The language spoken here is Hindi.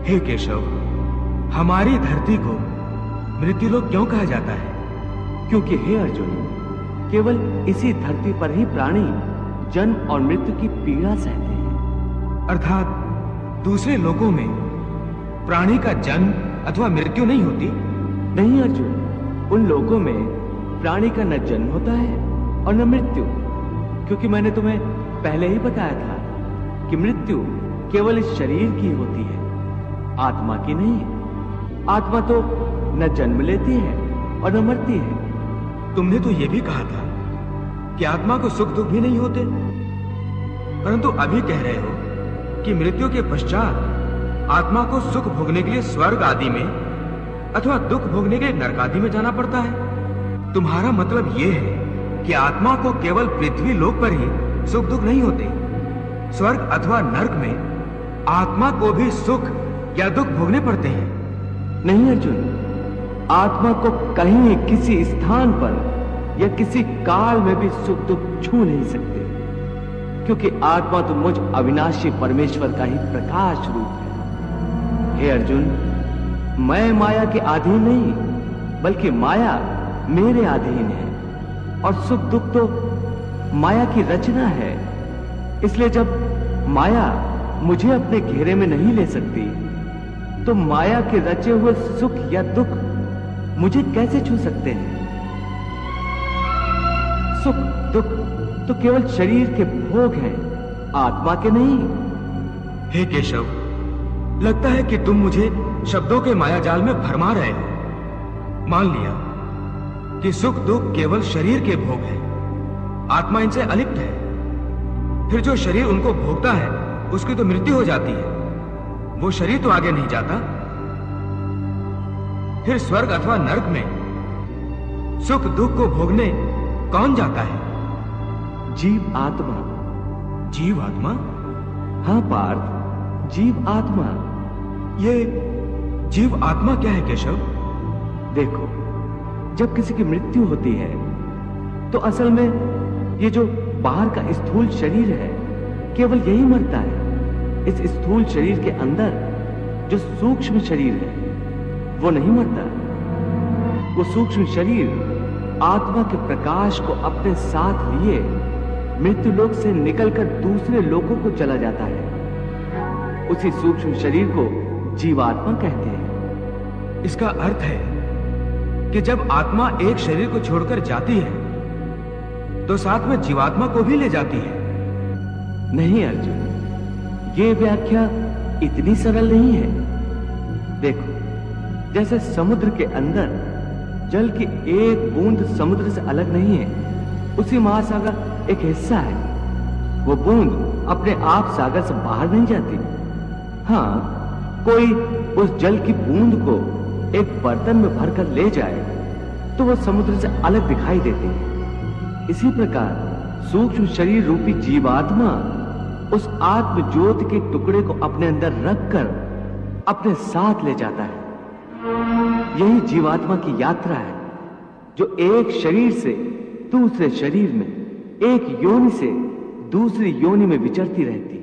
हे केशव, हमारी धरती को मृत्युलोक क्यों कहा जाता है? क्योंकि हे अर्जुन, केवल इसी धरती पर ही प्राणी जन्म और मृत्यु की पीड़ा सहते हैं। अर्थात दूसरे लोकों में प्राणी का जन्म अथवा मृत्यु नहीं होती? नहीं अर्जुन, उन लोकों में प्राणी का न जन्म होता है और न मृत्यु, क्योंकि मैंने तुम्हें पहले ही बताया था कि मृत्यु केवल इस शरीर की होती है, आत्मा की नहीं है। आत्मा तो न जन्म लेती है और न मरती है। तुमने तो यह भी कहा था कि आत्मा को सुख दुख भी नहीं होते, परंतु अभी कह रहे हो कि मृत्यु के पश्चात आत्मा को सुख भोगने के लिए स्वर्ग आदि में अथवा दुख भोगने के लिए नरक आदि में जाना पड़ता है। तुम्हारा मतलब यह है कि आत्मा को केवल पृथ्वी लोक पर ही सुख दुख नहीं होते, स्वर्ग अथवा नरक में आत्मा को भी सुख या दुख भोगने पड़ते हैं? नहीं अर्जुन, आत्मा को कहीं किसी स्थान पर या किसी काल में भी सुख दुख छू नहीं सकते, क्योंकि आत्मा तो मुझ अविनाशी परमेश्वर का ही प्रकाश रूप है। हे अर्जुन, मैं माया के अधीन नहीं, बल्कि माया मेरे अधीन है, और सुख दुख तो माया की रचना है। इसलिए जब माया मुझे अपने घेरे में नहीं ले सकती, तो माया के रचे हुए सुख या दुख मुझे कैसे छू सकते हैं? सुख दुख तो केवल शरीर के भोग हैं, आत्मा के नहीं। हे केशव, लगता है कि तुम मुझे शब्दों के मायाजाल में भरमा रहे हो। मान लिया कि सुख दुख केवल शरीर के भोग हैं, आत्मा इनसे अलिप्त है, फिर जो शरीर उनको भोगता है उसकी तो मृत्यु हो जाती है, वो शरीर तो आगे नहीं जाता। फिर स्वर्ग अथवा नरक में सुख दुख को भोगने कौन जाता है? जीव आत्मा। जीव आत्मा? हाँ पार्थ, जीव आत्मा। ये जीव आत्मा क्या है केशव? देखो, जब किसी की मृत्यु होती है तो असल में ये जो बाहर का स्थूल शरीर है केवल यही मरता है। इस स्थूल शरीर के अंदर जो सूक्ष्म शरीर है वो नहीं मरता। वो सूक्ष्म शरीर आत्मा के प्रकाश को अपने साथ लिए मृत्यु लोक से निकलकर दूसरे लोकों को चला जाता है। उसी सूक्ष्म शरीर को जीवात्मा कहते हैं। इसका अर्थ है कि जब आत्मा एक शरीर को छोड़कर जाती है तो साथ में जीवात्मा को भी ले जाती है। नहीं अर्जुन, ये व्याख्या इतनी सरल नहीं है। देखो, जैसे समुद्र के अंदर जल की एक बूंद समुद्र से अलग नहीं है, उसी महासागर एक हिस्सा है। वो बूंद अपने आप सागर से बाहर नहीं जाती। हाँ, कोई उस जल की बूंद को एक बर्तन में भरकर ले जाए तो वो समुद्र से अलग दिखाई देती है। इसी प्रकार सूक्ष्म शरीर रूपी जीवात्मा उस आत्म ज्योति के टुकड़े को अपने अंदर रखकर अपने साथ ले जाता है। यही जीवात्मा की यात्रा है, जो एक शरीर से दूसरे शरीर में, एक योनि से दूसरी योनि में विचरती रहती है।